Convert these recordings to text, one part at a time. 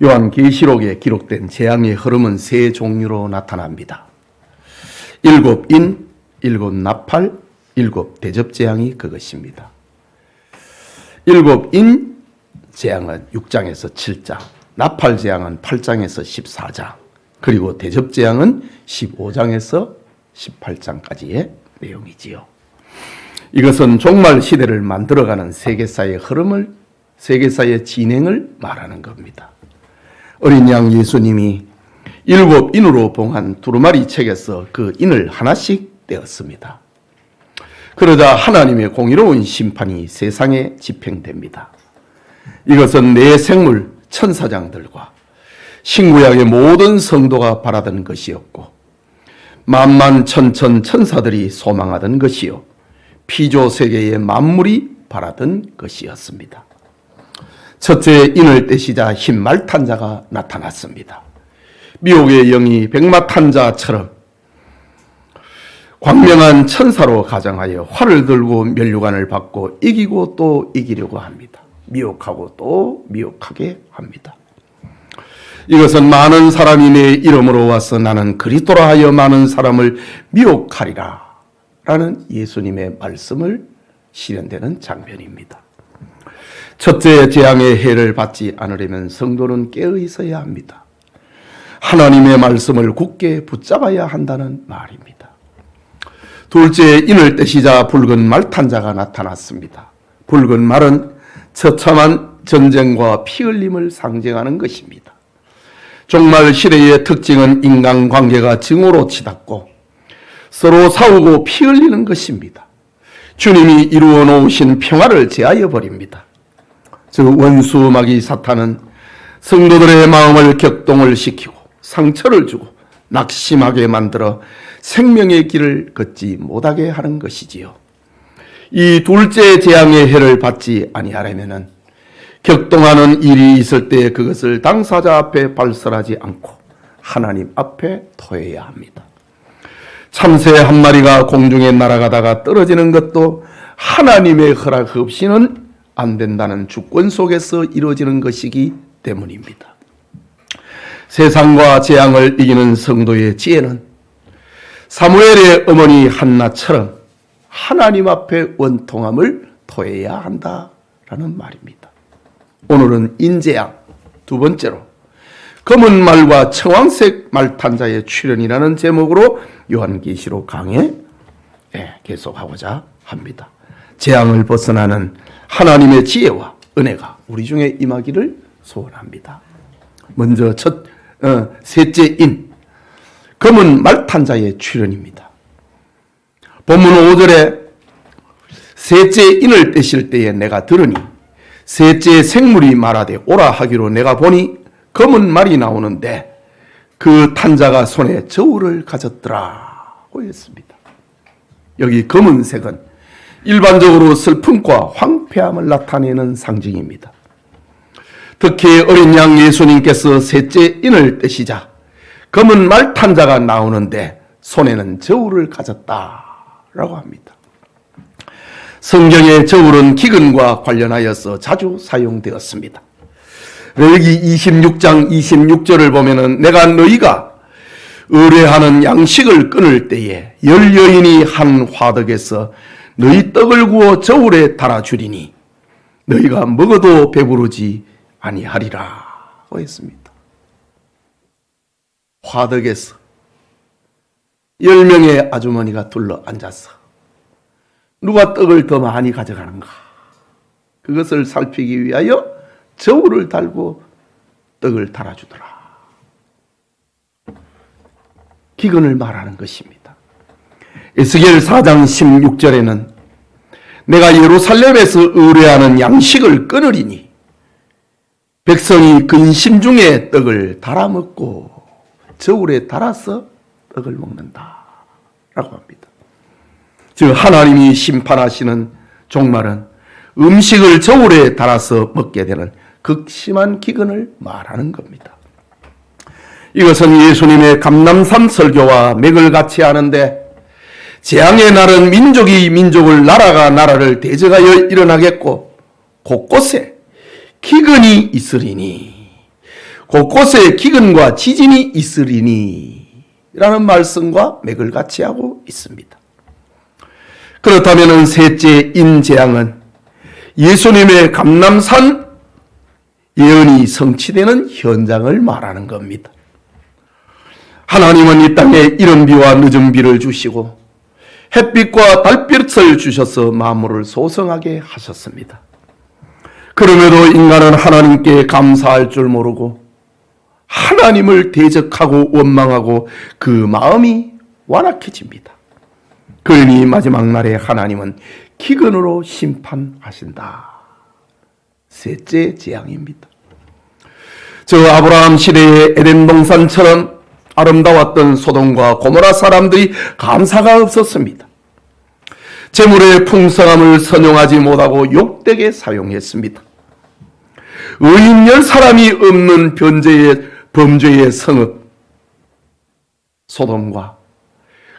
요한계시록에 기록된 재앙의 흐름은 세 종류로 나타납니다. 7인, 7나팔, 7대접재앙이 그것입니다. 7인 재앙은 6장에서 7장, 나팔재앙은 8장에서 14장, 그리고 대접재앙은 15장에서 18장까지의 내용이지요. 이것은 종말 시대를 만들어가는 세계사의 흐름을, 세계사의 진행을 말하는 겁니다. 어린 양 예수님이 7인으로 봉한 두루마리 책에서 그 인을 하나씩 떼었습니다. 그러자 하나님의 공의로운 심판이 세상에 집행됩니다. 이것은 내 생물 천사장들과 신구약의 모든 성도가 바라던 것이었고 만만 천천 천사들이 소망하던 것이요 피조 세계의 만물이 바라던 것이었습니다. 첫째 인을 떼시자 흰 말탄 자가 나타났습니다. 미혹의 영이 백마탄 자처럼 광명한 천사로 가정하여 활을 들고 면류관을 받고 이기고 또 이기려고 합니다. 미혹하고 또 미혹하게 합니다. 이것은 많은 사람이 내 이름으로 와서 나는 그리스도라 하여 많은 사람을 미혹하리라 라는 예수님의 말씀을 실현되는 장면입니다. 첫째 재앙의 해를 받지 않으려면 성도는 깨어 있어야 합니다. 하나님의 말씀을 굳게 붙잡아야 한다는 말입니다. 둘째 인을 떼시자 붉은 말탄 자가 나타났습니다. 붉은 말은 처참한 전쟁과 피 흘림을 상징하는 것입니다. 종말 시대의 특징은 인간관계가 증오로 치닫고 서로 싸우고 피 흘리는 것입니다. 주님이 이루어 놓으신 평화를 제하여 버립니다. 즉 원수 마귀 사탄은 성도들의 마음을 격동을 시키고 상처를 주고 낙심하게 만들어 생명의 길을 걷지 못하게 하는 것이지요. 이 둘째 재앙의 해를 받지 아니하려면 격동하는 일이 있을 때 그것을 당사자 앞에 발설하지 않고 하나님 앞에 토해야 합니다. 참새 한 마리가 공중에 날아가다가 떨어지는 것도 하나님의 허락 없이는 안 된다는 주권 속에서 이루어지는 것이기 때문입니다. 세상과 재앙을 이기는 성도의 지혜는 사무엘의 어머니 한나처럼 하나님 앞에 원통함을 토해야 한다라는 말입니다. 오늘은 인재양, 두 번째로 검은 말과 청황색 말탄자의 출현이라는 제목으로 요한계시록 강해 계속하고자 합니다. 재앙을 벗어나는 하나님의 지혜와 은혜가 우리 중에 임하기를 소원합니다. 먼저 셋째 인, 검은 말탄자의 출현입니다. 본문 5절에 셋째 인을 떼실 때에 내가 들으니 셋째 생물이 말하되 오라 하기로 내가 보니 검은 말이 나오는데 그 탄자가 손에 저울을 가졌더라고 했습니다. 여기 검은색은 일반적으로 슬픔과 황폐함을 나타내는 상징입니다. 특히 어린 양 예수님께서 셋째 인을 떼시자 검은 말탄자가 나오는데 손에는 저울을 가졌다라고 합니다. 성경의 저울은 기근과 관련하여서 자주 사용되었습니다. 레위기 26장 26절을 보면은 내가 너희가 의뢰하는 양식을 끊을 때에 10여인이 한 화덕에서 너희 떡을 구워 저울에 달아주리니 너희가 먹어도 배부르지 아니하리라 했습니다. 화덕에서 10명의 아주머니가 둘러 앉아서 누가 떡을 더 많이 가져가는가 그것을 살피기 위하여 저울을 달고 떡을 달아주더라. 기근을 말하는 것입니다. 에스겔 4장 16절에는 내가 예루살렘에서 의뢰하는 양식을 끊으리니 백성이 근심 중에 떡을 달아먹고 저울에 달아서 떡을 먹는다 라고 합니다. 즉 하나님이 심판하시는 종말은 음식을 저울에 달아서 먹게 되는 극심한 기근을 말하는 겁니다. 이것은 예수님의 감람산 설교와 맥을 같이 하는데 재앙의 날은 민족이 민족을 나라가 나라를 대적하여 일어나겠고 곳곳에 기근이 있으리니 곳곳에 기근과 지진이 있으리니 라는 말씀과 맥을 같이 하고 있습니다. 그렇다면 셋째 인재앙은 예수님의 감람산 예언이 성취되는 현장을 말하는 겁니다. 하나님은 이 땅에 이른 비와 늦은 비를 주시고 햇빛과 달빛을 주셔서 만물을 소성하게 하셨습니다. 그럼에도 인간은 하나님께 감사할 줄 모르고 하나님을 대적하고 원망하고 그 마음이 완악해집니다. 그러니 마지막 날에 하나님은 기근으로 심판하신다. 셋째 재앙입니다. 저 아브라함 시대의 에덴 동산처럼 아름다웠던 소돔과 고모라 사람들이 감사가 없었습니다. 재물의 풍성함을 선용하지 못하고 욕되게 사용했습니다. 의인 10사람이 없는 범죄의 성읍 소돔과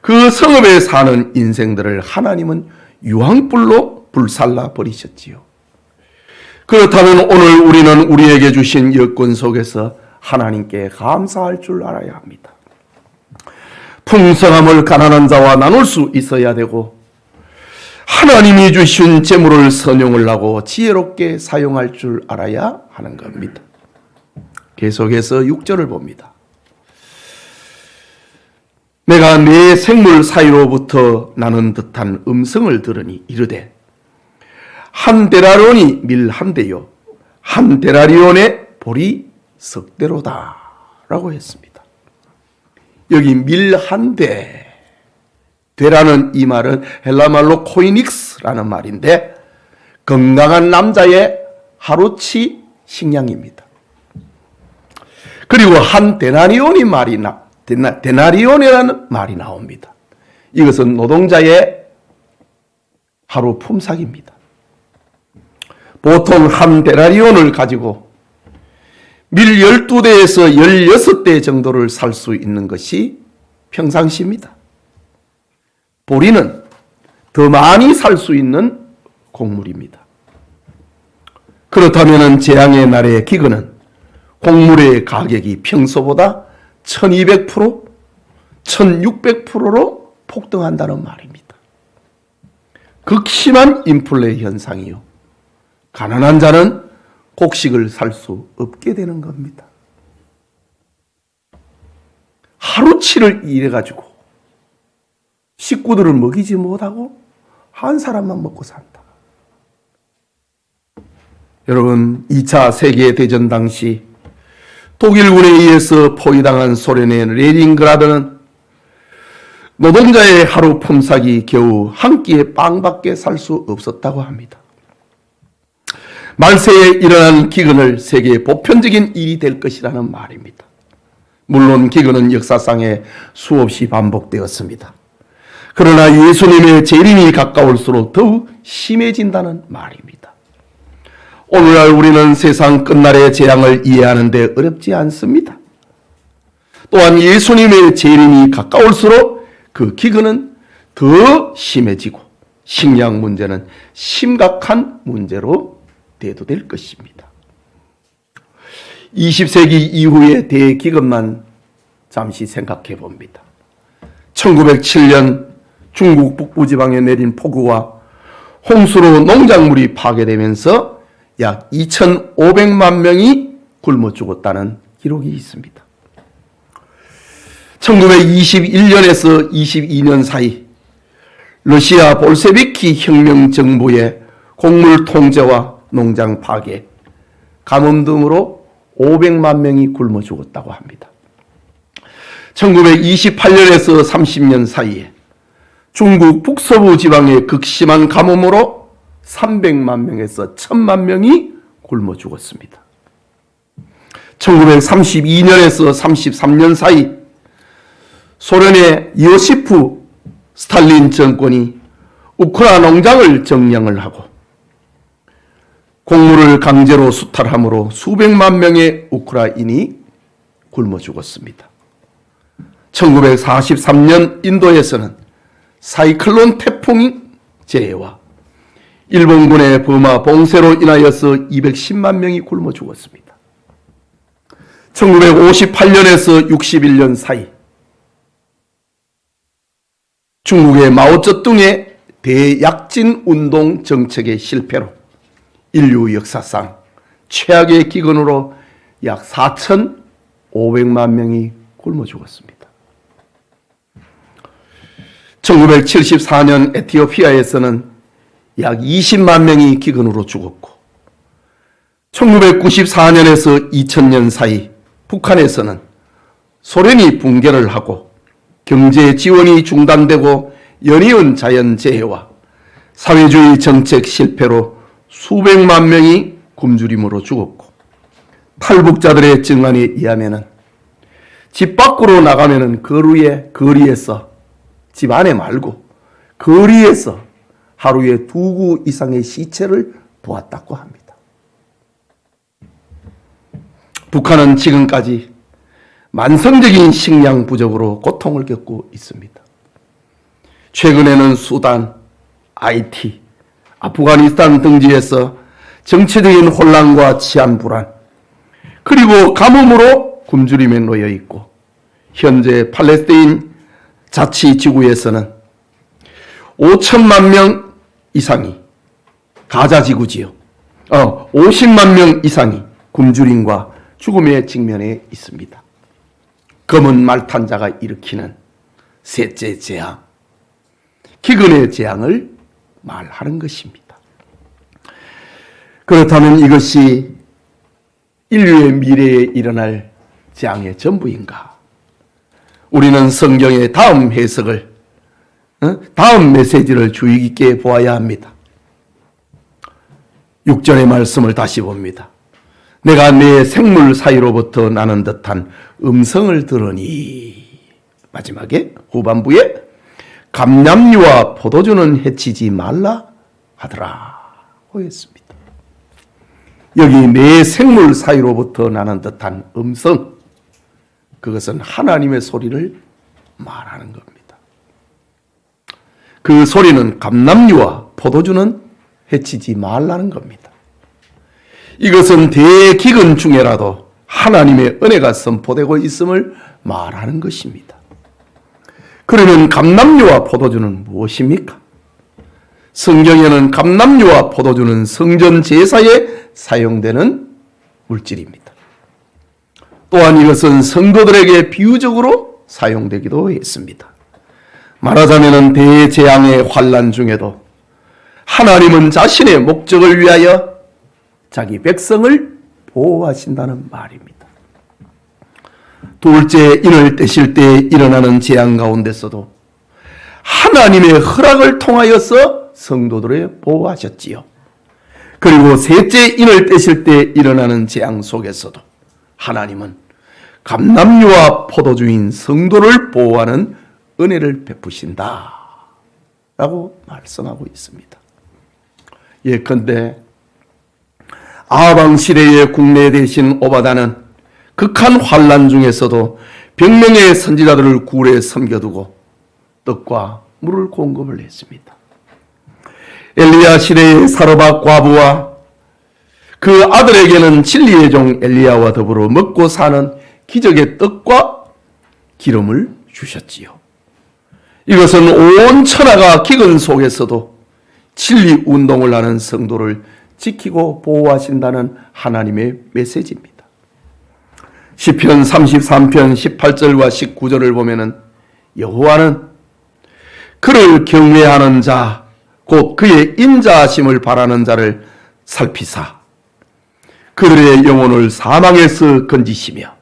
그 성읍에 사는 인생들을 하나님은 유황불로 불살라 버리셨지요. 그렇다면 오늘 우리는 우리에게 주신 여건 속에서 하나님께 감사할 줄 알아야 합니다. 풍성함을 가난한 자와 나눌 수 있어야 되고 하나님이 주신 재물을 선용을 하고 지혜롭게 사용할 줄 알아야 하는 겁니다. 계속해서 6절을 봅니다. 내가 내 생물 사이로부터 나는 듯한 음성을 들으니 이르되 한 데나리온이 밀 한 대요 한 데나리온의 볼이 석대로다 라고 했습니다. 여기 밀 한 대, 되라는 이 말은 헬라말로 코이닉스라는 말인데 건강한 남자의 하루치 식량입니다. 그리고 한 데나리온이라는 말이 나옵니다. 이것은 노동자의 하루 품삯입니다. 보통 한 데나리온을 가지고 밀 12대에서 16대 정도를 살 수 있는 것이 평상시입니다. 보리는 더 많이 살 수 있는 곡물입니다. 그렇다면 재앙의 날의 기근은 곡물의 가격이 평소보다 1200%, 1600%로 폭등한다는 말입니다. 극심한 인플레 현상이요. 가난한 자는 곡식을 살 수 없게 되는 겁니다. 하루치를 일해가지고 식구들을 먹이지 못하고 한 사람만 먹고 산다. 여러분, 2차 세계대전 당시 독일군에 의해서 포위당한 소련의 레닌그라드는 노동자의 하루 품삯이 겨우 한 끼의 빵밖에 살 수 없었다고 합니다. 말세에 일어난 기근을 세계의 보편적인 일이 될 것이라는 말입니다. 물론 기근은 역사상에 수없이 반복되었습니다. 그러나 예수님의 재림이 가까울수록 더욱 심해진다는 말입니다. 오늘날 우리는 세상 끝날의 재앙을 이해하는 데 어렵지 않습니다. 또한 예수님의 재림이 가까울수록 그 기근은 더 심해지고 식량 문제는 심각한 문제로 대두될 것입니다. 20세기 이후의 대기근만 잠시 생각해 봅니다. 1907년 중국 북부지방에 내린 폭우와 홍수로 농작물이 파괴되면서 약 2,500만 명이 굶어 죽었다는 기록이 있습니다. 1921년에서 22년 사이 러시아 볼셰비키 혁명 정부의 곡물 통제와 농장 파괴, 가뭄 등으로 500만 명이 굶어 죽었다고 합니다. 1928년에서 30년 사이에 중국 북서부 지방의 극심한 가뭄으로 300만 명에서 1000만 명이 굶어 죽었습니다. 1932년에서 33년 사이 소련의 요시프 스탈린 정권이 우크라이나 농장을 점령을 하고 곡물을 강제로 수탈함으로 수백만 명의 우크라이나인이 굶어 죽었습니다. 1943년 인도에서는 사이클론 태풍 재해와 일본군의 버마 봉쇄로 인하여서 210만 명이 굶어 죽었습니다. 1958년에서 61년 사이 중국의 마오쩌둥의 대약진 운동 정책의 실패로 인류 역사상 최악의 기근으로 약 4,500만 명이 굶어 죽었습니다. 1974년 에티오피아에서는 약 20만 명이 기근으로 죽었고 1994년에서 2000년 사이 북한에서는 소련이 붕괴를 하고 경제 지원이 중단되고 연이은 자연재해와 사회주의 정책 실패로 수백만 명이 굶주림으로 죽었고 탈북자들의 증언에 의하면 집 밖으로 나가면 거리에서 집 안에 말고 거리에서 하루에 2구 이상의 시체를 보았다고 합니다. 북한은 지금까지 만성적인 식량 부족으로 고통을 겪고 있습니다. 최근에는 수단, 하이티, 아프가니스탄 등지에서 정치적인 혼란과 치안 불안, 그리고 가뭄으로 굶주림에 놓여 있고 현재 팔레스타인 자치지구에서는 5천만 명 이상이 가자 지구지요. 50만 명 이상이 굶주림과 죽음에 직면해 있습니다. 검은 말탄자가 일으키는 셋째 재앙, 기근의 재앙을 말하는 것입니다. 그렇다면 이것이 인류의 미래에 일어날 재앙의 전부인가? 우리는 성경의 다음 해석을, 다음 메시지를 주의 깊게 보아야 합니다. 6절의 말씀을 다시 봅니다. 내가 내 생물 사이로부터 나는 듯한 음성을 들으니, 마지막에 후반부에 감람류와 포도주는 해치지 말라 하더라 하였습니다. 여기 내 생물 사이로부터 나는 듯한 음성, 그것은 하나님의 소리를 말하는 겁니다. 그 소리는 감람류와 포도주는 해치지 말라는 겁니다. 이것은 대기근 중에라도 하나님의 은혜가 선포되고 있음을 말하는 것입니다. 그러면 감람류와 포도주는 무엇입니까? 성경에는 감람류와 포도주는 성전 제사에 사용되는 물질입니다. 또한 이것은 성도들에게 비유적으로 사용되기도 했습니다. 말하자면 대재앙의 환난 중에도 하나님은 자신의 목적을 위하여 자기 백성을 보호하신다는 말입니다. 둘째, 인을 떼실 때 일어나는 재앙 가운데서도 하나님의 허락을 통하여서 성도들을 보호하셨지요. 그리고 셋째, 인을 떼실 때 일어나는 재앙 속에서도 하나님은 감람류와 포도주인 성도를 보호하는 은혜를 베푸신다 라고 말씀하고 있습니다. 예컨대 아방 시대의 국내 대신 오바다는 극한 환난 중에서도 100명의 선지자들을 굴에 섬겨두고 떡과 물을 공급을 했습니다. 엘리야 시대의 사르밧 과부와 그 아들에게는 진리의 종 엘리야와 더불어 먹고 사는 기적의 떡과 기름을 주셨지요. 이것은 온 천하가 기근 속에서도 진리 운동을 하는 성도를 지키고 보호하신다는 하나님의 메시지입니다. 시편 33편 18절과 19절을 보면은 여호와는 그를 경외하는 자 곧 그의 인자하심을 바라는 자를 살피사 그들의 영혼을 사망에서 건지시며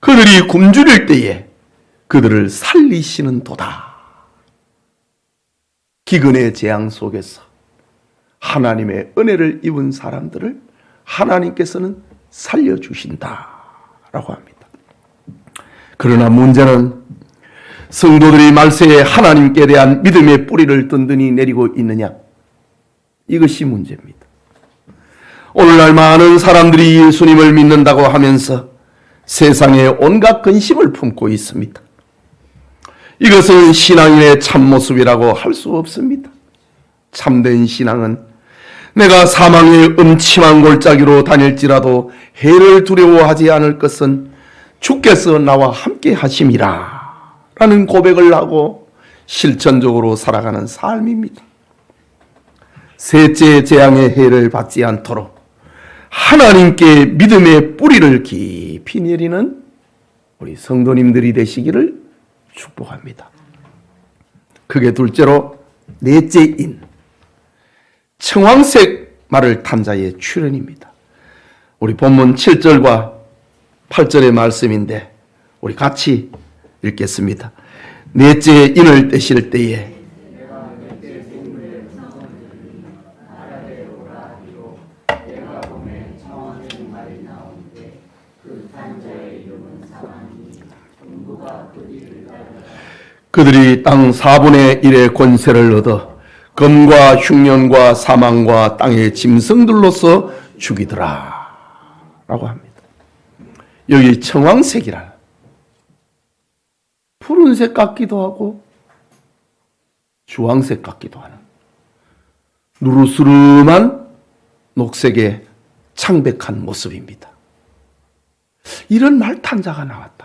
그들이 굶주릴 때에 그들을 살리시는 도다. 기근의 재앙 속에서 하나님의 은혜를 입은 사람들을 하나님께서는 살려주신다라고 합니다. 그러나 문제는 성도들이 말세에 하나님께 대한 믿음의 뿌리를 든든히 내리고 있느냐, 이것이 문제입니다. 오늘날 많은 사람들이 예수님을 믿는다고 하면서 세상에 온갖 근심을 품고 있습니다. 이것은 신앙인의 참모습이라고 할 수 없습니다. 참된 신앙은 내가 사망의 음침한 골짜기로 다닐지라도 해를 두려워하지 않을 것은 주께서 나와 함께 하심이라 라는 고백을 하고 실천적으로 살아가는 삶입니다. 셋째 재앙의 해를 받지 않도록 하나님께 믿음의 뿌리를 깊이 내리는 우리 성도님들이 되시기를 축복합니다. 그게 둘째로 넷째인 청황색 말을 탄 자의 출현입니다. 우리 본문 7절과 8절의 말씀인데 우리 같이 읽겠습니다. 넷째 인을 떼실 때에 그들이 땅 4분의 1의 권세를 얻어 검과 흉년과 사망과 땅의 짐승들로서 죽이더라 라고 합니다. 여기 청황색이라 푸른색 같기도 하고 주황색 같기도 하는 누르스름한 녹색의 창백한 모습입니다. 이런 말탄자가 나왔다.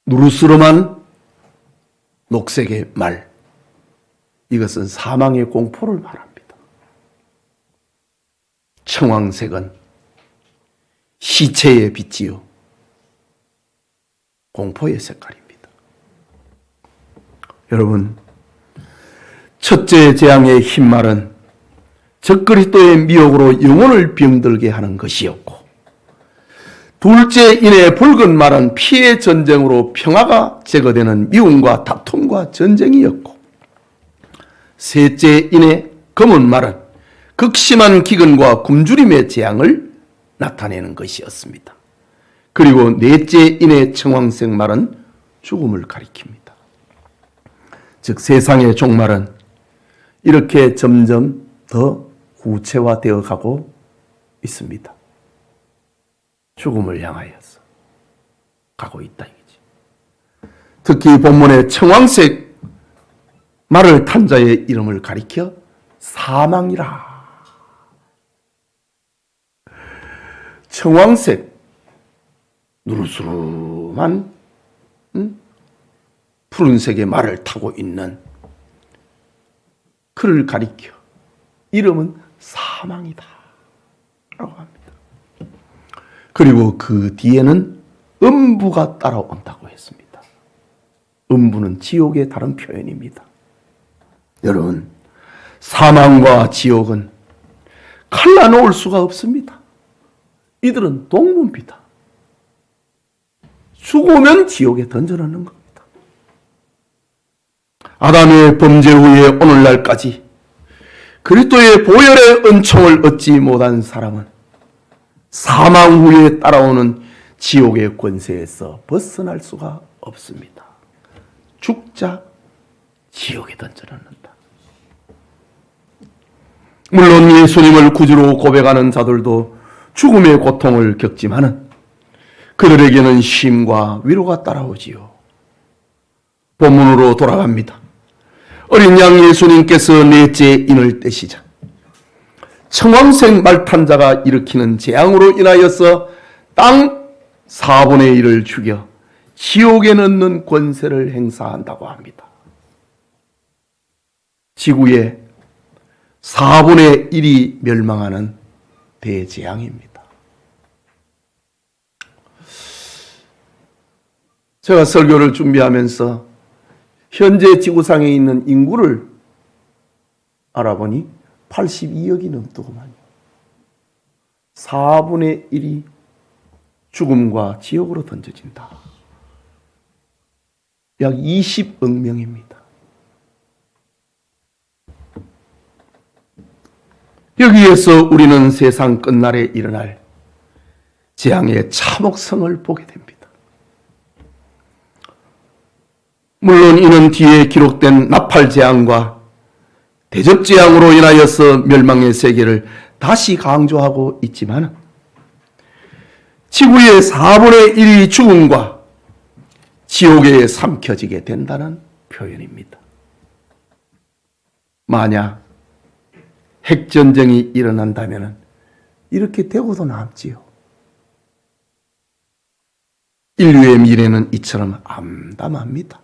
누르스름한 녹색의 말, 이것은 사망의 공포를 말합니다. 청황색은 시체의 빛이요 공포의 색깔입니다. 여러분, 첫째 재앙의 흰말은 적그리스도의 미혹으로 영혼을 병들게 하는 것이었고, 둘째 인의 붉은 말은 피의 전쟁으로 평화가 제거되는 미움과 다툼과 전쟁이었고, 셋째 인의 검은 말은 극심한 기근과 굶주림의 재앙을 나타내는 것이었습니다. 그리고 넷째 인의 청황색 말은 죽음을 가리킵니다. 즉 세상의 종말은 이렇게 점점 더 구체화되어 가고 있습니다. 죽음을 향하여서 가고 있다 이거지. 특히 본문의 청황색 말을 탄 자의 이름을 가리켜 사망이라. 청황색 누르스름한 푸른색의 말을 타고 있는 그를 가리켜 이름은 사망이다 라고 합니다. 그리고 그 뒤에는 음부가 따라온다고 했습니다. 음부는 지옥의 다른 표현입니다. 여러분, 사망과 지옥은 갈라놓을 수가 없습니다. 이들은 동문비다. 죽으면 지옥에 던져넣는 겁니다. 아담의 범죄 후에 오늘날까지 그리스도의 보혈의 은총을 얻지 못한 사람은 사망 후에 따라오는 지옥의 권세에서 벗어날 수가 없습니다. 죽자 지옥에 던져넣는다. 물론 예수님을 구주로 고백하는 자들도 죽음의 고통을 겪지만은 그들에게는 쉼과 위로가 따라오지요. 본문으로 돌아갑니다. 어린 양 예수님께서 넷째 인을 떼시자 청황색 말탄자가 일으키는 재앙으로 인하여서 땅 4분의 1을 죽여 지옥에 넣는 권세를 행사한다고 합니다. 지구의 4분의 1이 멸망하는 대재앙입니다. 제가 설교를 준비하면서 현재 지구상에 있는 인구를 알아보니 82억이 넘더구만요. 4분의 1이 죽음과 지옥으로 던져진다. 약 20억 명입니다. 여기에서 우리는 세상 끝날에 일어날 재앙의 참혹성을 보게 됩니다. 물론 이는 뒤에 기록된 나팔재앙과 대접재앙으로 인하여서 멸망의 세계를 다시 강조하고 있지만 지구의 4분의 1이 죽음과 지옥에 삼켜지게 된다는 표현입니다. 만약 핵전쟁이 일어난다면 이렇게 되고도 남지요. 인류의 미래는 이처럼 암담합니다.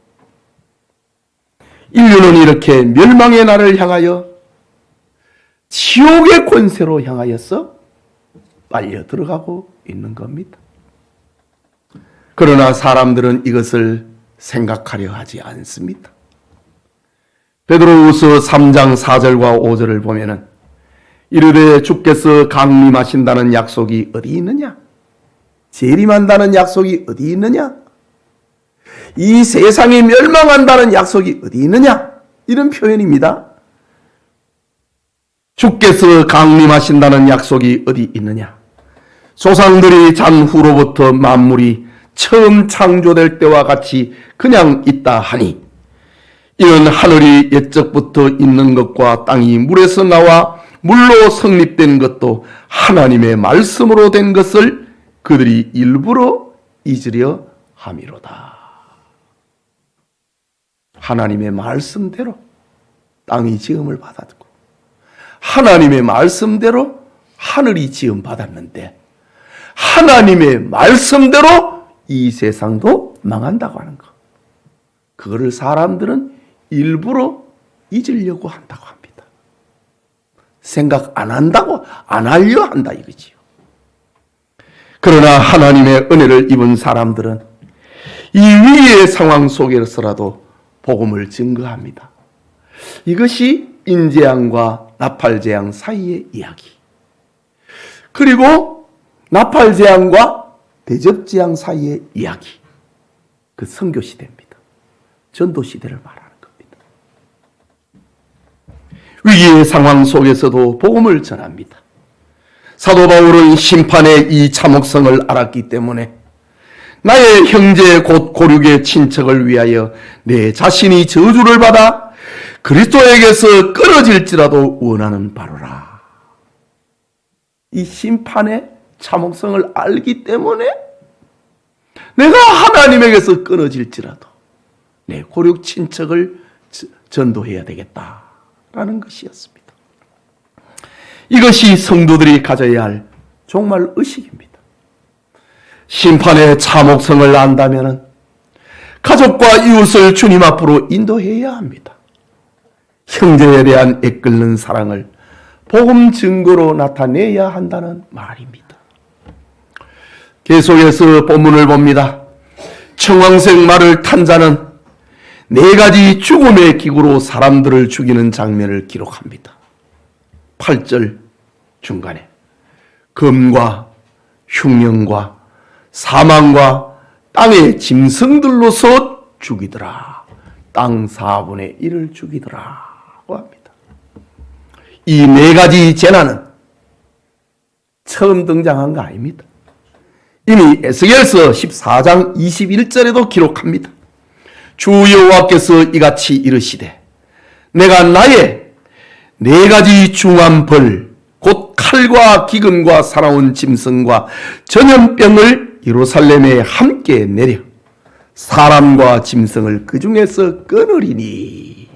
인류는 이렇게 멸망의 날을 향하여 지옥의 권세로 향하여서 빨려 들어가고 있는 겁니다. 그러나 사람들은 이것을 생각하려 하지 않습니다. 베드로후서 3장 4절과 5절을 보면은 이르되 주께서 강림하신다는 약속이 어디 있느냐? 재림한다는 약속이 어디 있느냐? 이 세상이 멸망한다는 약속이 어디 있느냐? 이런 표현입니다. 주께서 강림하신다는 약속이 어디 있느냐? 조상들이 잔 후로부터 만물이 처음 창조될 때와 같이 그냥 있다 하니 이는 하늘이 옛적부터 있는 것과 땅이 물에서 나와 물로 성립된 것도 하나님의 말씀으로 된 것을 그들이 일부러 잊으려 함이로다. 하나님의 말씀대로 땅이 지음을 받았고 하나님의 말씀대로 하늘이 지음 받았는데 하나님의 말씀대로 이 세상도 망한다고 하는 것. 그거를 사람들은 일부러 잊으려고 한다고 합니다. 생각 안 한다고 안 하려 한다 이거지요. 그러나 하나님의 은혜를 입은 사람들은 이 위기의 상황 속에서라도 복음을 증거합니다. 이것이 인재앙과 나팔재앙 사이의 이야기. 그리고 나팔재앙과 대접재앙 사이의 이야기. 그 선교시대입니다. 전도시대를 말하는 겁니다. 위기의 상황 속에서도 복음을 전합니다. 사도 바울은 심판의 이 참혹성을 알았기 때문에 나의 형제 곧 고륙의 친척을 위하여 내 자신이 저주를 받아 그리스도에게서 끊어질지라도 원하는 바로라. 이 심판의 참혹성을 알기 때문에 내가 하나님에게서 끊어질지라도 내 고륙 친척을 전도해야 되겠다라는 것이었습니다. 이것이 성도들이 가져야 할 정말 의식입니다. 심판의 참혹성을 안다면 가족과 이웃을 주님 앞으로 인도해야 합니다. 형제에 대한 애끓는 사랑을 복음 증거로 나타내야 한다는 말입니다. 계속해서 본문을 봅니다. 청황색 말을 탄 자는 4가지 죽음의 기구로 사람들을 죽이는 장면을 기록합니다. 8절 중간에 금과 흉령과 사망과 땅의 짐승들로서 죽이더라. 땅 4분의 1을 죽이더라고 합니다. 이 4가지 재난은 처음 등장한 거 아닙니다. 이미 에스겔서 14장 21절에도 기록합니다. 주 여호와께서 이같이 이르시되 내가 나의 4가지 중한 벌 곧 칼과 기근과 사나운 짐승과 전염병을 예루살렘에 함께 내려 사람과 짐승을 그 중에서 끊으리니.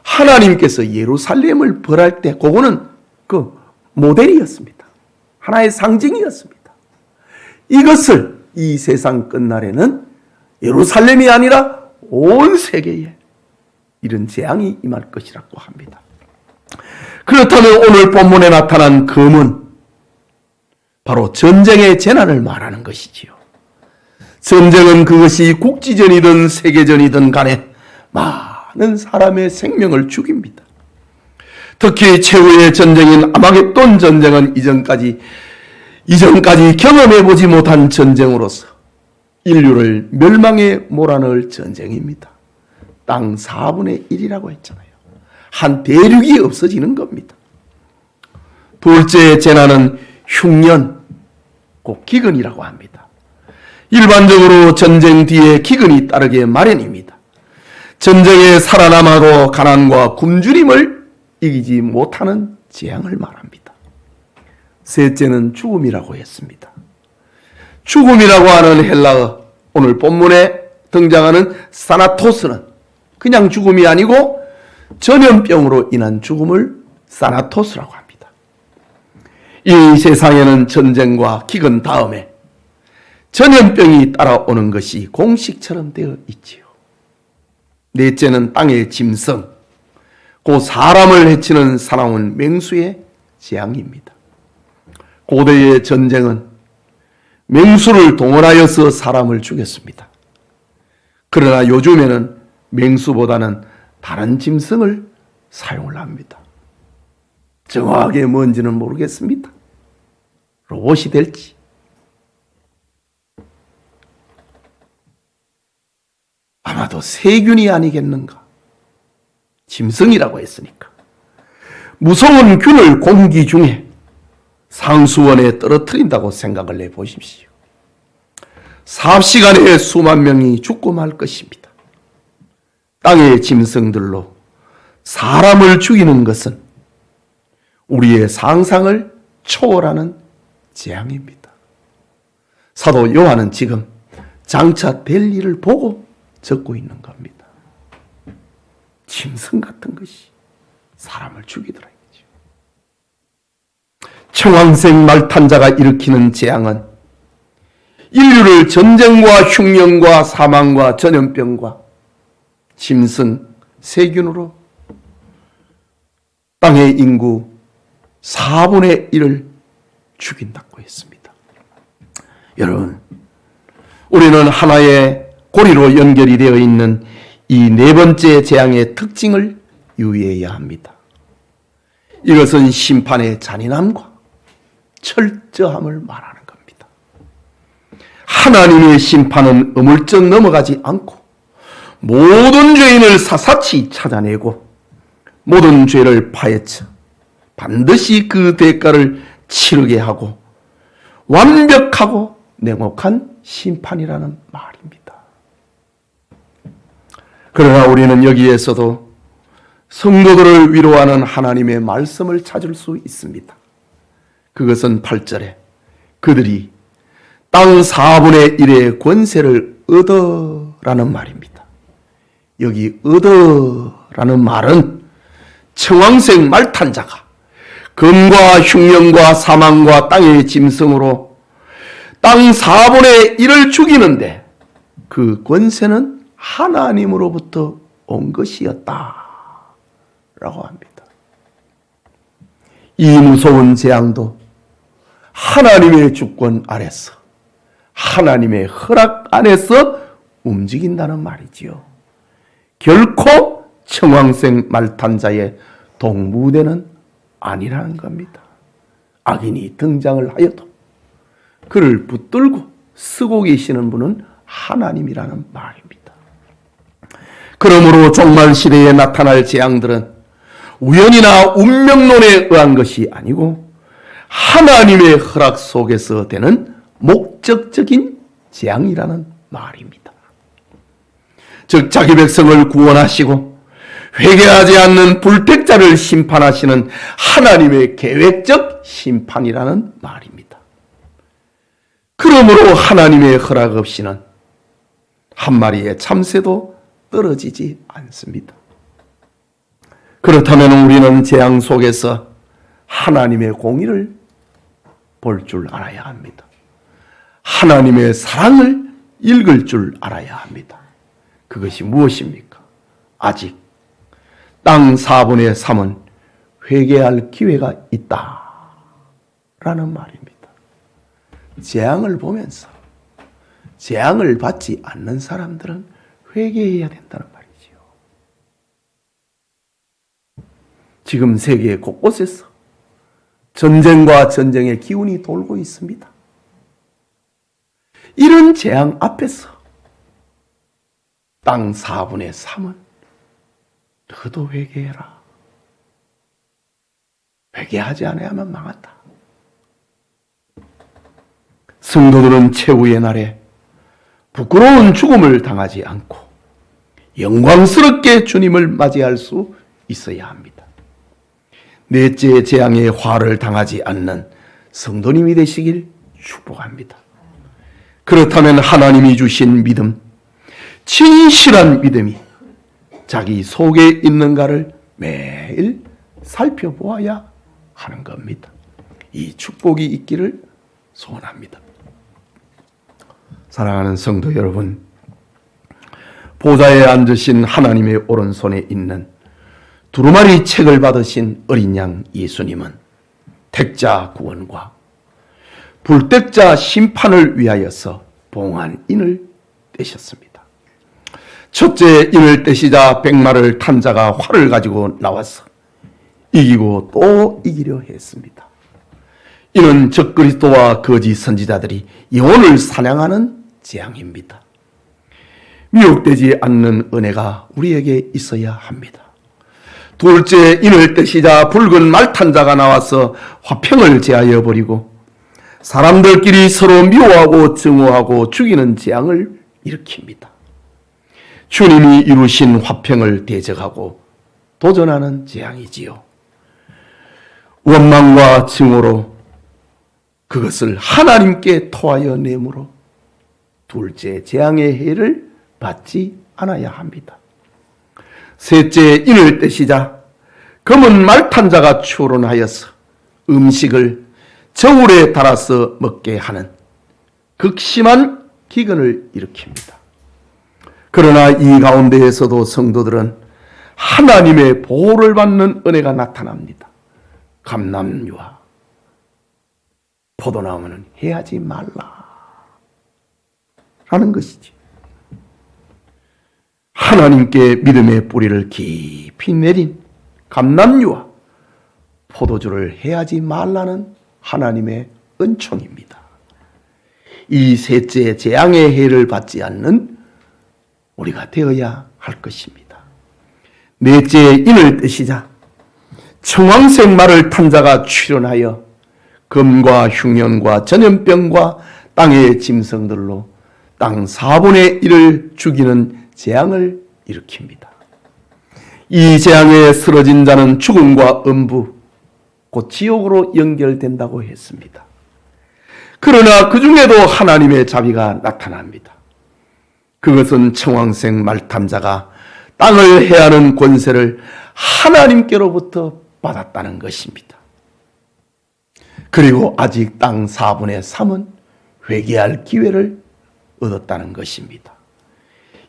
하나님께서 예루살렘을 벌할 때 그거는 그 모델이었습니다. 하나의 상징이었습니다. 이것을 이 세상 끝날에는 예루살렘이 아니라 온 세계에 이런 재앙이 임할 것이라고 합니다. 그렇다면 오늘 본문에 나타난 검은 바로 전쟁의 재난을 말하는 것이지요. 전쟁은 그것이 국지전이든 세계전이든 간에 많은 사람의 생명을 죽입니다. 특히 최후의 전쟁인 아마겟돈 전쟁은 이전까지 경험해보지 못한 전쟁으로서 인류를 멸망에 몰아넣을 전쟁입니다. 땅 4분의 1이라고 했잖아요. 한 대륙이 없어지는 겁니다. 둘째 재난은 흉년, 곧 기근이라고 합니다. 일반적으로 전쟁 뒤에 기근이 따르게 마련입니다. 전쟁에 살아남아도 가난과 굶주림을 이기지 못하는 재앙을 말합니다. 셋째는 죽음이라고 했습니다. 죽음이라고 하는 헬라어, 오늘 본문에 등장하는 사나토스는 그냥 죽음이 아니고 전염병으로 인한 죽음을 사나토스라고 합니다. 이 세상에는 전쟁과 기근 다음에 전염병이 따라오는 것이 공식처럼 되어 있지요. 넷째는 땅의 짐승, 곧 사람을 해치는 사나운 맹수의 재앙입니다. 고대의 전쟁은 맹수를 동원하여서 사람을 죽였습니다. 그러나 요즘에는 맹수보다는 다른 짐승을 사용을 합니다. 정확하게 뭔지는 모르겠습니다. 로봇이 될지, 아마도 세균이 아니겠는가. 짐승이라고 했으니까. 무서운 균을 공기 중에 상수원에 떨어뜨린다고 생각을 해보십시오. 삽시간에 수만 명이 죽고 말 것입니다. 땅의 짐승들로 사람을 죽이는 것은 우리의 상상을 초월하는 재앙입니다. 사도 요한은 지금 장차 될 일을 보고 적고 있는 겁니다. 짐승 같은 것이 사람을 죽이더라. 청황색 말탄자가 일으키는 재앙은 인류를 전쟁과 흉년과 사망과 전염병과 짐승, 세균으로 땅의 인구 4분의 1을 죽인다고 했습니다. 여러분, 우리는 하나의 고리로 연결이 되어 있는 이 네 번째 재앙의 특징을 유의해야 합니다. 이것은 심판의 잔인함과 철저함을 말하는 겁니다. 하나님의 심판은 어물쩍 넘어가지 않고 모든 죄인을 샅샅이 찾아내고 모든 죄를 파헤쳐 반드시 그 대가를 치르게 하고 완벽하고 냉혹한 심판이라는 말입니다. 그러나 우리는 여기에서도 성도들을 위로하는 하나님의 말씀을 찾을 수 있습니다. 그것은 8절에 그들이 땅 4분의 1의 권세를 얻어라는 말입니다. 여기 얻어라는 말은 청황색 말탄자가 검과 흉년과 사망과 땅의 짐승으로 땅 4분의 1을 죽이는데 그 권세는 하나님으로부터 온 것이었다 라고 합니다. 이 무서운 재앙도 하나님의 주권 아래서 하나님의 허락 안에서 움직인다는 말이지요. 결코 청황색 말탄자의 동무대는 아니라는 겁니다. 악인이 등장을 하여도 그를 붙들고 쓰고 계시는 분은 하나님이라는 말입니다. 그러므로 종말 시대에 나타날 재앙들은 우연이나 운명론에 의한 것이 아니고 하나님의 허락 속에서 되는 목적적인 재앙이라는 말입니다. 즉 자기 백성을 구원하시고 회개하지 않는 불택자를 심판하시는 하나님의 계획적 심판이라는 말입니다. 그러므로 하나님의 허락 없이는 한 마리의 참새도 떨어지지 않습니다. 그렇다면 우리는 재앙 속에서 하나님의 공의를 볼 줄 알아야 합니다. 하나님의 사랑을 읽을 줄 알아야 합니다. 그것이 무엇입니까? 아직 땅 4분의 3은 회개할 기회가 있다라는 말입니다. 재앙을 보면서 재앙을 받지 않는 사람들은 회개해야 된다는 말이지요. 지금 세계 곳곳에서 전쟁과 전쟁의 기운이 돌고 있습니다. 이런 재앙 앞에서 땅 4분의 3은 너도 회개해라. 회개하지 않아야만 망한다. 성도들은 최후의 날에 부끄러운 죽음을 당하지 않고 영광스럽게 주님을 맞이할 수 있어야 합니다. 넷째 재앙의 화를 당하지 않는 성도님이 되시길 축복합니다. 그렇다면 하나님이 주신 믿음, 진실한 믿음이 자기 속에 있는가를 매일 살펴보아야 하는 겁니다. 이 축복이 있기를 소원합니다. 사랑하는 성도 여러분, 보좌에 앉으신 하나님의 오른손에 있는 두루마리 책을 받으신 어린 양 예수님은 택자 구원과 불택자 심판을 위하여서 봉한 인을 떼셨습니다. 첫째 인을 떼시자 백마를 탄 자가 활을 가지고 나와서 이기고 또 이기려 했습니다. 이는 적그리스도와 거짓 선지자들이 영혼을 사냥하는 재앙입니다. 미혹되지 않는 은혜가 우리에게 있어야 합니다. 둘째 인을 떼시자 붉은 말탄 자가 나와서 화평을 제하여 버리고 사람들끼리 서로 미워하고 증오하고 죽이는 재앙을 일으킵니다. 주님이 이루신 화평을 대적하고 도전하는 재앙이지요. 원망과 증오로 그것을 하나님께 토하여 내므로 둘째 재앙의 해를 받지 않아야 합니다. 셋째 인을 떼시자 검은 말탄 자가 추론하여서 음식을 저울에 달아서 먹게 하는 극심한 기근을 일으킵니다. 그러나 이 가운데에서도 성도들은 하나님의 보호를 받는 은혜가 나타납니다. 감람유와 포도나무는 해하지 말라 라는 것이지. 하나님께 믿음의 뿌리를 깊이 내린 감람유와 포도주를 해하지 말라는 하나님의 은총입니다. 이 셋째 재앙의 해를 받지 않는 우리가 되어야 할 것입니다. 넷째 인을 떼시자 청황색 말을 탄 자가 출현하여 금과 흉년과 전염병과 땅의 짐승들로 땅 4분의 1을 죽이는 재앙을 일으킵니다. 이 재앙에 쓰러진 자는 죽음과 음부, 곧 지옥으로 연결된다고 했습니다. 그러나 그 중에도 하나님의 자비가 나타납니다. 그것은 청황색 말탐자가 땅을 해하는 권세를 하나님께로부터 받았다는 것입니다. 그리고 아직 땅 4분의 3은 회개할 기회를 얻었다는 것입니다.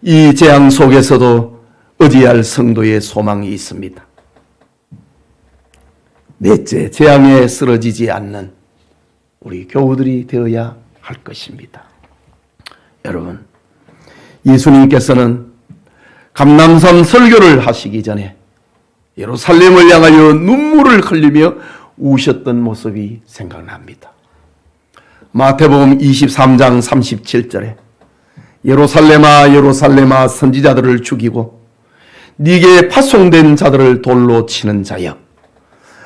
이 재앙 속에서도 의지할 성도의 소망이 있습니다. 넷째, 재앙에 쓰러지지 않는 우리 교우들이 되어야 할 것입니다. 여러분, 예수님께서는 감람산 설교를 하시기 전에 예루살렘을 향하여 눈물을 흘리며 우셨던 모습이 생각납니다. 마태복음 23장 37절에 예루살렘아 예루살렘아 선지자들을 죽이고 네게 파송된 자들을 돌로 치는 자여,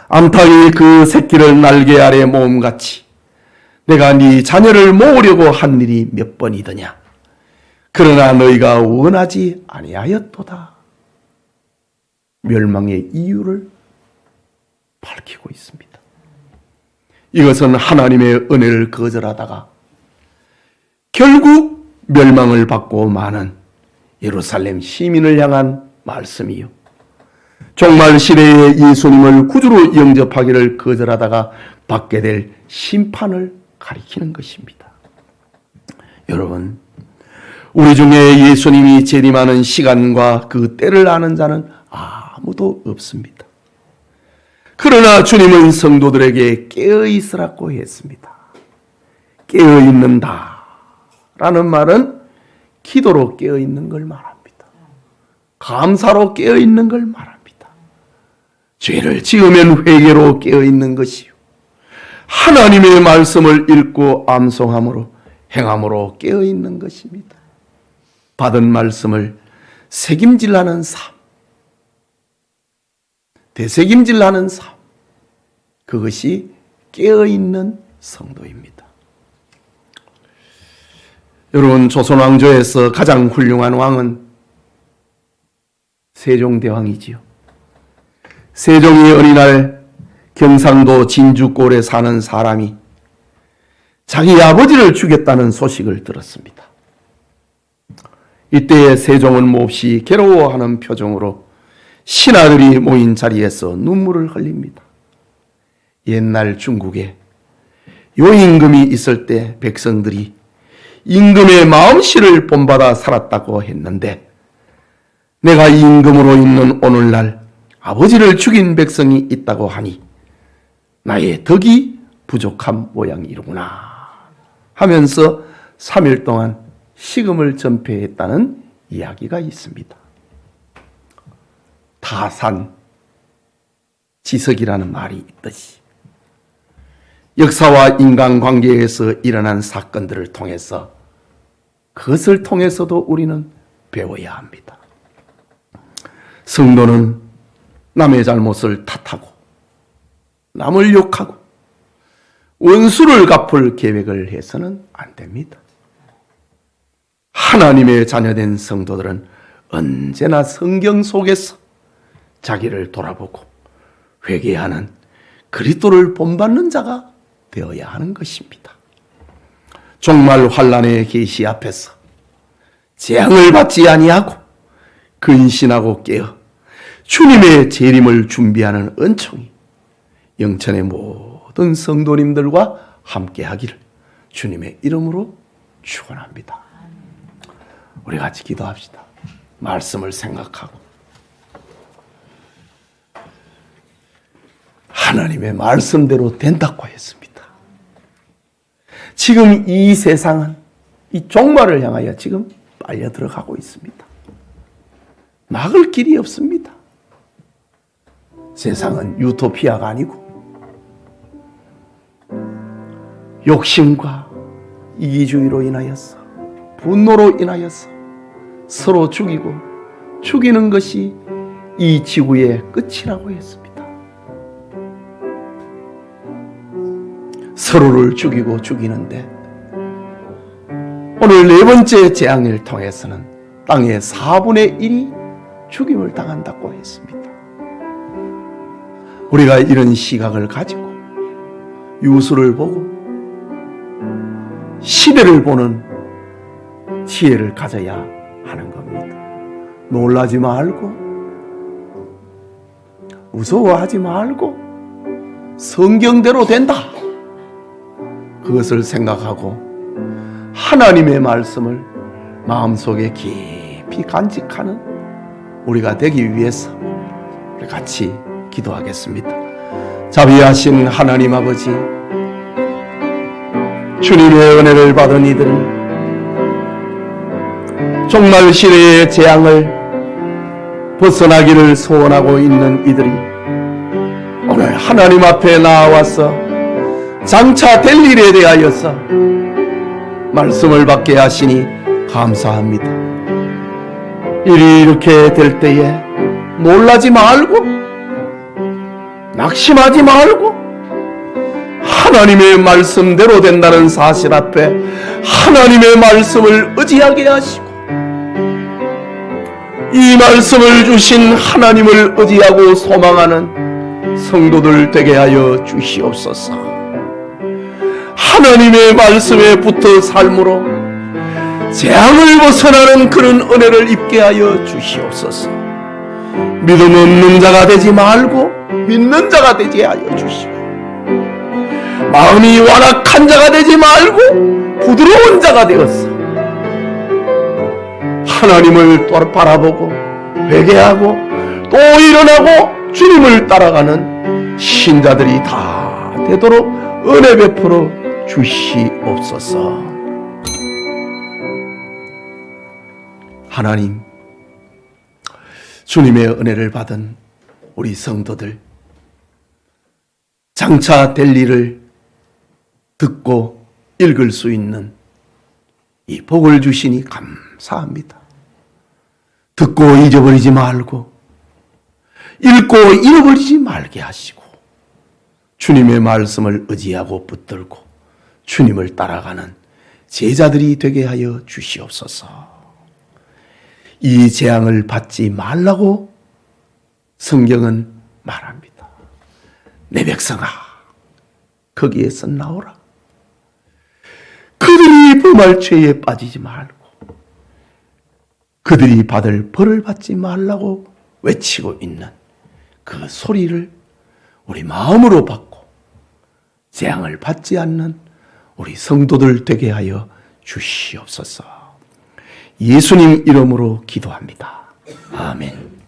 암탉이 그 새끼를 날개 아래 모음같이 내가 네 자녀를 모으려고 한 일이 몇 번이더냐. 그러나 너희가 원하지 아니하였도다. 멸망의 이유를 밝히고 있습니다. 이것은 하나님의 은혜를 거절하다가 결국 멸망을 받고 마는 예루살렘 시민을 향한 말씀이요, 종말 시대에 예수님을 구주로 영접하기를 거절하다가 받게 될 심판을 가리키는 것입니다. 여러분, 우리 중에 예수님이 재림하는 시간과 그 때를 아는 자는 아무도 없습니다. 그러나 주님은 성도들에게 깨어있으라고 했습니다. 깨어있는다 라는 말은 기도로 깨어있는 걸 말합니다. 감사로 깨어있는 걸 말합니다. 죄를 지으면 회개로 깨어있는 것이요, 하나님의 말씀을 읽고 암송함으로 행함으로 깨어있는 것입니다. 받은 말씀을 새김질하는 삶, 되새김질하는 삶, 그것이 깨어있는 성도입니다. 여러분, 조선 왕조에서 가장 훌륭한 왕은 세종대왕이지요. 세종이 어린날 경상도 진주골에 사는 사람이 자기 아버지를 죽였다는 소식을 들었습니다. 이때 세종은 몹시 괴로워하는 표정으로 신하들이 모인 자리에서 눈물을 흘립니다. 옛날 중국에 요임금이 있을 때 백성들이 임금의 마음씨를 본받아 살았다고 했는데, 내가 임금으로 있는 오늘날 아버지를 죽인 백성이 있다고 하니 나의 덕이 부족한 모양이로구나 하면서 3일 동안 식음을 전폐했다는 이야기가 있습니다. 타산 지석이라는 말이 있듯이 역사와 인간관계에서 일어난 사건들을 통해서, 그것을 통해서도 우리는 배워야 합니다. 성도는 남의 잘못을 탓하고 남을 욕하고 원수를 갚을 계획을 해서는 안 됩니다. 하나님의 자녀된 성도들은 언제나 성경 속에서 자기를 돌아보고 회개하는 그리스도를 본받는 자가 되어야 하는 것입니다. 종말 환난의 계시 앞에서 재앙을 받지 아니하고 근신하고 깨어 주님의 재림을 준비하는 은총이 영천의 모든 성도님들과 함께하기를 주님의 이름으로 축원합니다. 우리 같이 기도합시다. 말씀을 생각하고 하나님의 말씀대로 된다고 했습니다. 지금 이 세상은 이 종말을 향하여 지금 빨려 들어가고 있습니다. 막을 길이 없습니다. 세상은 유토피아가 아니고 욕심과 이기주의로 인하여서, 분노로 인하여서 서로 죽이고 죽이는 것이 이 지구의 끝이라고 했습니다. 서로를 죽이고 죽이는데 오늘 네 번째 재앙을 통해서는 땅의 4분의 1이 죽임을 당한다고 했습니다. 우리가 이런 시각을 가지고 유수를 보고 시대를 보는 지혜를 가져야 하는 겁니다. 놀라지 말고 무서워하지 말고 성경대로 된다, 그것을 생각하고 하나님의 말씀을 마음속에 깊이 간직하는 우리가 되기 위해서 우리 같이 기도하겠습니다. 자비하신 하나님 아버지, 주님의 은혜를 받은 이들은 종말 시대의 재앙을 벗어나기를 소원하고 있는 이들이 오늘 하나님 앞에 나와서 장차 될 일에 대하여서 말씀을 받게 하시니 감사합니다. 일이 이렇게 될 때에 놀라지 말고 낙심하지 말고 하나님의 말씀대로 된다는 사실 앞에 하나님의 말씀을 의지하게 하시고, 이 말씀을 주신 하나님을 의지하고 소망하는 성도들 되게 하여 주시옵소서. 하나님의 말씀에 붙어 삶으로 재앙을 벗어나는 그런 은혜를 입게 하여 주시옵소서. 믿음 없는 자가 되지 말고 믿는 자가 되게 하여 주시고, 마음이 완악한 자가 되지 말고 부드러운 자가 되어서 하나님을 바라보고 회개하고 또 일어나고 주님을 따라가는 신자들이 다 되도록 은혜 베풀어 주시옵소서. 하나님, 주님의 은혜를 받은 우리 성도들, 장차 될 일을 듣고 읽을 수 있는 이 복을 주시니 감사합니다. 듣고 잊어버리지 말고 읽고 잃어버리지 말게 하시고 주님의 말씀을 의지하고 붙들고 주님을 따라가는 제자들이 되게 하여 주시옵소서. 이 재앙을 받지 말라고 성경은 말합니다. 내 백성아, 거기에서 나오라. 그들이 범할 죄에 빠지지 말고 그들이 받을 벌을 받지 말라고 외치고 있는 그 소리를 우리 마음으로 받고 재앙을 받지 않는 우리 성도들 되게 하여 주시옵소서. 예수님 이름으로 기도합니다. 아멘.